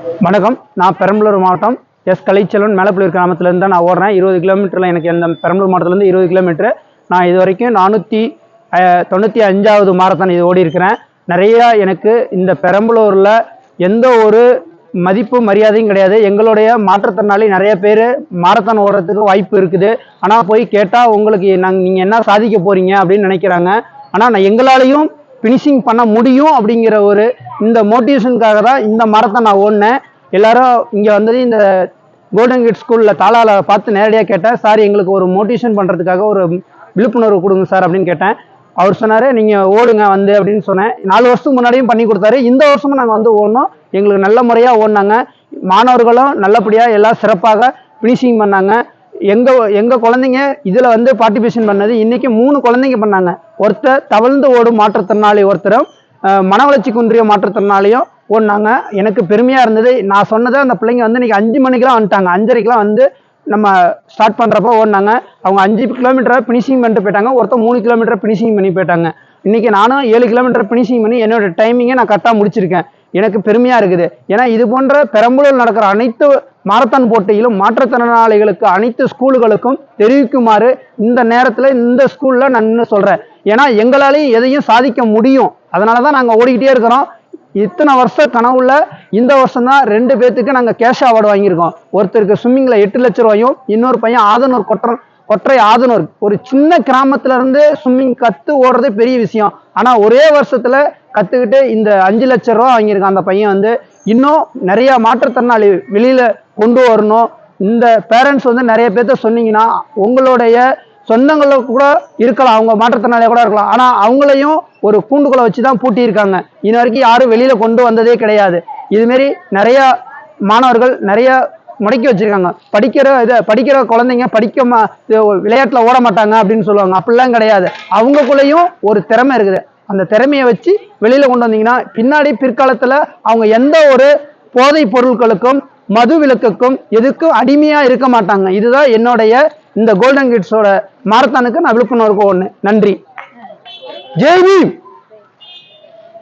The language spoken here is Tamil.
வணக்கம். நான் பெரம்பலூர் மாவட்டம் எஸ் கலைச்செல்வன் மேலப்புலியூர் கிராமத்திலேருந்து தான் நான் ஓடுறேன். 20 கிலோமீட்டரில் எனக்கு அந்த பெரம்பலூர் மாவட்டத்துலேருந்து 20 கிலோமீட்டரு. நான் இது வரைக்கும் 495வது மாரத்தான் இது ஓடி இருக்கிறேன். நிறையா எனக்கு இந்த பெரம்பலூரில் எந்த ஒரு மதிப்பு மரியாதையும் கிடையாது. எங்களுடைய மாற்றுத்திறனாளி நிறைய பேர் மாரத்தான் ஓடுறதுக்கு வாய்ப்பு இருக்குது. ஆனால் போய் கேட்டால் உங்களுக்கு நீங்கள் என்ன சாதிக்க போகிறீங்க அப்படின்னு நினைக்கிறாங்க. ஆனால் நான் எங்களாலையும் ஃபினிஷிங் பண்ண முடியும் அப்படிங்கிற ஒரு இந்த மோட்டிவேஷனுக்காக தான் இந்த மாரத்தான் நான் ஓடினேன். எல்லாரும் இங்கே வந்தது இந்த கோல்டன் கேட் ஸ்கூலில் தாளால பார்த்து நேரடியாக கேட்டேன். சார் எங்களுக்கு ஒரு மோட்டிவேஷன் பண்ணுறதுக்காக ஒரு விழிப்புணர்வு கொடுங்க சார் அப்படின்னு கேட்டேன். அவர் சொன்னார் நீங்கள் ஓடுங்க வந்து அப்படின்னு சொன்னேன். 4 வருஷத்துக்கு முன்னாடியும் பண்ணி கொடுத்தாரு. இந்த வருஷமும் நாங்கள் வந்து ஓடணும். எங்களுக்கு நல்ல முறையாக ஓடினாங்க. மாணவர்களும் நல்லபடியாக எல்லாம் சிறப்பாக ஃபினிஷிங் பண்ணாங்க. எங்கள் குழந்தைங்க இதில் வந்து பார்ட்டிசிபேஷன் பண்ணது இன்றைக்கி 3 குழந்தைங்க பண்ணாங்க. ஒருத்தர் தவழ்ந்து ஓடும் மாற்றுத்திறனாளி, ஒருத்தரும் மன வளர்ச்சி குன்றிய மாற்றுத்திறனாளியும் ஓடினாங்க. எனக்கு பெருமையாக இருந்தது. நான் சொன்னதை அந்த பிள்ளைங்க வந்து இன்றைக்கி 5 மணிக்கெலாம் வந்துட்டாங்க. 5:30க்கெலாம் வந்து நம்ம ஸ்டார்ட் பண்ணுறப்போ ஓடினாங்க. அவங்க 5 கிலோமீட்டரை ஃபினிஷிங் பண்ணிட்டு போயிட்டாங்க. ஒருத்தர் 3 கிலோமீட்டரை ஃபினிஷிங் பண்ணி போயிட்டாங்க. இன்றைக்கி நானும் 7 கிலோமீட்டர் ஃபினிஷிங் பண்ணி என்னோடய டைமிங்கை நான் கரெக்டாக முடிச்சிருக்கேன். எனக்கு பெருமையாக இருக்குது. ஏன்னா இது போன்ற பெரம்பலூர் நடக்கிற அனைத்து மாரத்தான் போட்டியிலும் மாற்றுத்திறனாளிகளுக்கு அனைத்து ஸ்கூலுகளுக்கும் தெரிவிக்குமாறு இந்த நேரத்தில் இந்த ஸ்கூலில் நான் இன்னும் சொல்கிறேன். ஏன்னா எங்களாலையும் எதையும் சாதிக்க முடியும். அதனால தான் நாங்கள் ஓடிக்கிட்டே இருக்கிறோம். இத்தனை வருஷம் கனவுல இந்த வருஷம் தான் 2 பேர்த்துக்கு நாங்கள் கேஷ் அவார்டு வாங்கியிருக்கோம். ஒருத்தருக்கு ஸ்விம்மிங்கில் 8 லட்ச ரூபாயும், இன்னொரு பையன் ஆதனூர் கொற்றை ஆதனூர் ஒரு சின்ன கிராமத்துல இருந்து ஸ்விம்மிங் கற்று ஓடுறது பெரிய விஷயம். ஆனால் ஒரே வருஷத்துல கற்றுக்கிட்டு இந்த 5 லட்ச ரூபா வாங்கியிருக்கான் அந்த பையன். வந்து இன்னும் நிறைய மாற்றுத்திறனாளி வெளியில கொண்டு வரணும். இந்த பேரண்ட்ஸ் வந்து நிறைய பேர்த்த சொன்னீங்கன்னா உங்களுடைய சொந்தங்களுக்கு கூட இருக்கலாம், அவங்க மாற்றுத்திறனாளியாக கூட இருக்கலாம். ஆனால் அவங்களையும் ஒரு கூண்டுக்குள்ள வச்சு தான் பூட்டியிருக்காங்க. இன்ன வரைக்கும் யாரும் வெளியில கொண்டு வந்ததே கிடையாது. இதுமாரி நிறைய மாணவர்கள் நிறைய முடக்கி வச்சிருக்காங்க. படிக்கிற குழந்தைங்க விளையாட்டில் ஓட மாட்டாங்க அப்படின்னு சொல்லுவாங்க. அப்படிலாம் கிடையாது. அவங்களுக்குள்ளேயும் ஒரு திறமை இருக்குது. அந்த திறமையை வச்சு வெளியில கொண்டு வந்தீங்கன்னா பின்னாடி பிற்காலத்துல அவங்க எந்த ஒரு போதைப் பொருட்களுக்கும் மது விலக்குக்கும் எதுக்கும் அடிமையா இருக்க மாட்டாங்க. இதுதான் என்னுடைய இந்த கோல்டன் கிட்ஸோட மாரத்தானுக்கு நான் விழிப்புணர்வு ஒண்ணு. நன்றி. ஜெய் பீம்.